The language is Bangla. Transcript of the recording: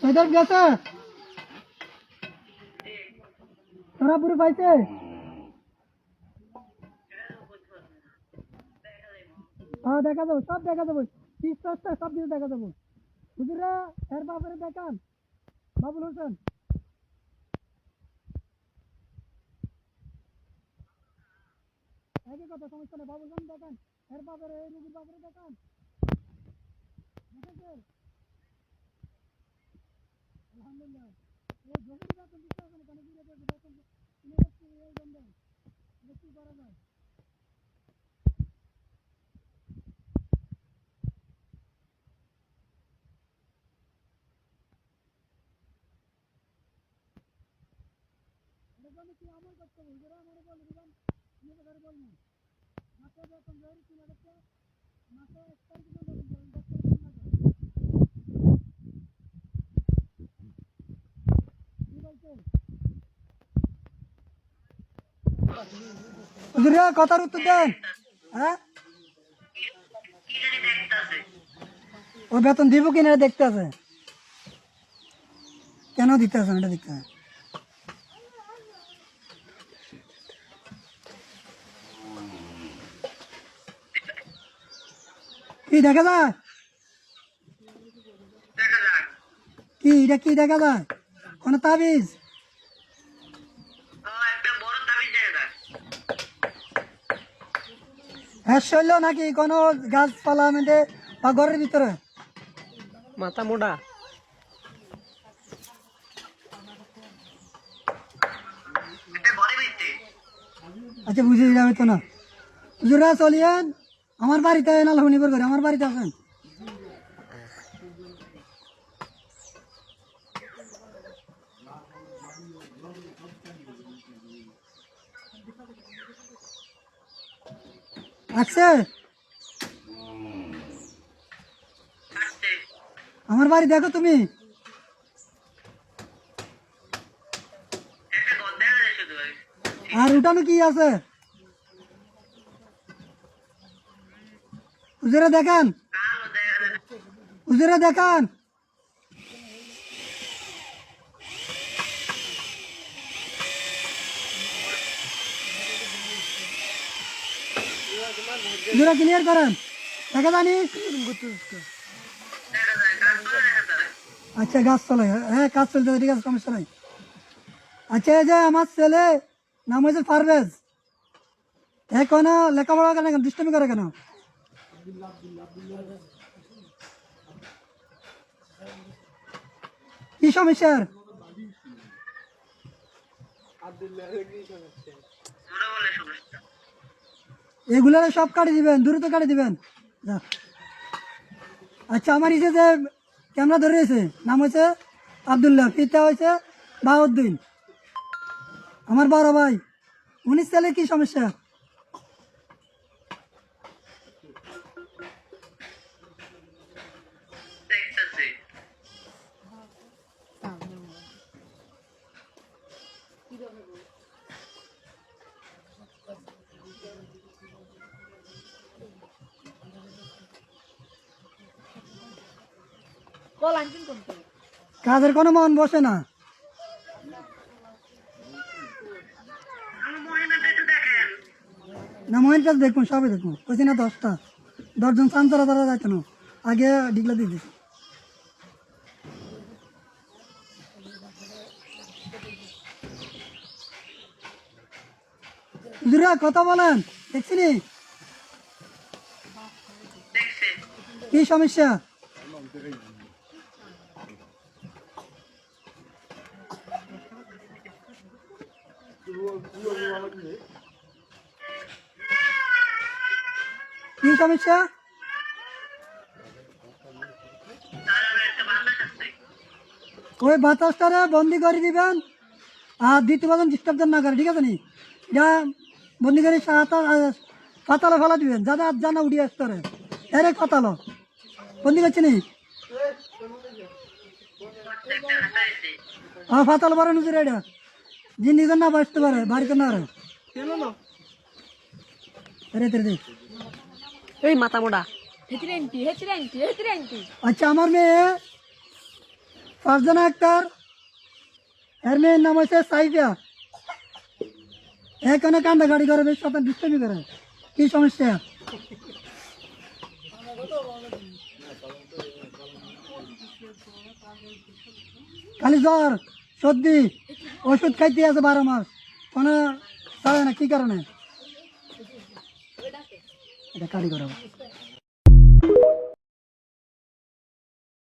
এদের গেছে তোরা পুরো পাইছে হ্যাঁ দেখা যাবো সব দেখা যাবো সব কিছু দেখা যাবো হুজুরা এর বাপরে দেখান বাবুল হোসেন একই কথা সমস্যা নেই বাবুল হোসেন দেখান এর বাপরে এই রুগীর বাপরে দেখান দেখেছেন আলহামদুলিল্লাহ এই জমির বেতন দিতে হবে না কেন দিলে বেতন কিনে যাচ্ছে এই বন্ধন কি করা যায় কি আমল করতে হবে হুজুরা মনে বলে দিবেন নিজে করে বলবেন মাসে বেতন ধরে 3000 টাকা মাসে 1 তারিখে বেতন করেন 10 তারিখে না করেন কি বলছেন হুজুরা কথার উত্তর দেন হ্যাঁ ও বেতন দিব কিনা দেখতে আছে কেন দিতে আছে এটা দেখতে আছে কি দেখা যায় কি এটা কি দেখা যায় কোন তাবিজ হ্যাঁ শৈল নাকি কোনো গাছপালা মেটে বা ঘরের ভিতরে মাথা মোটা আচ্ছা বুঝে যাবে তো না হুজুরা চলিয়েন আমার বাড়িতে নাল নির্ভর করে আমার বাড়িতে আছেন আছে আমার বাড়ি দেখো তুমি আর উঠানো কি আছে হুজুরা দেখান হুজুরা দেখান হুজুরা ক্লিয়ার করেন দেখা জানি আচ্ছা গাছ চলে হ্যাঁ কাজ চলতে ঠিক আছে সমস্যা নাই আচ্ছা এই যে আমার ছেলে নাম হয়েছে পারভেজ এখন লেখাপড়া কেন দুষ্টমি করে কেন কি সমস্যার এগুলো সব কাটি দিবেন দ্রুত কাটি দিবেন আচ্ছা আমার ইসে যে ক্যামেরা ধরে রয়েছে নাম হয়েছে আবদুল্লাহ পিতা হয়েছে বাহাউদ্দিন আমার বড় ভাই 19 সালে কি সমস্যা কাজের কোনো মন বসে না না মহিন কাজ দেখুন সবই দেখুন বলছি না 10জন চান্তরা তারা যাইতো না আগে ডিগলা দিয়ে দিচ্ছি হুজুরা কথা বলেন দেখছি কি সমস্যা কি সমস্যা ওই বাতাসটারে বন্দি করে দিবেন আর দ্বিতীয় বাজন ডিস্টার্ব না করে ঠিক আছে নি যা বন্দি করে পাতালে ফেলা দিবেন যাতে আর জানা উঠিয়ে আসতে পারে এর পাতালো বন্দি করছি নি হ্যাঁ পাতাল পারে নুজুর এটা জিন্দিগর না বাঁচতে পারে বাড়িতে না রে এই মাথা মোটা আচ্ছা আমার মেয়ে ফারজানা আক্তার, এর মেয়ের নাম হচ্ছে সাইফা। এখানে কান্দা গাড়ি করে, বেশ সাথে ডিস্টার্বই করে। কি সমস্যা? খালি জ্বর সর্দি, ওষুধ খাইতে আছে 12 মাস, কোনো চলে না। কি কারণে? এটা কারি করাবো।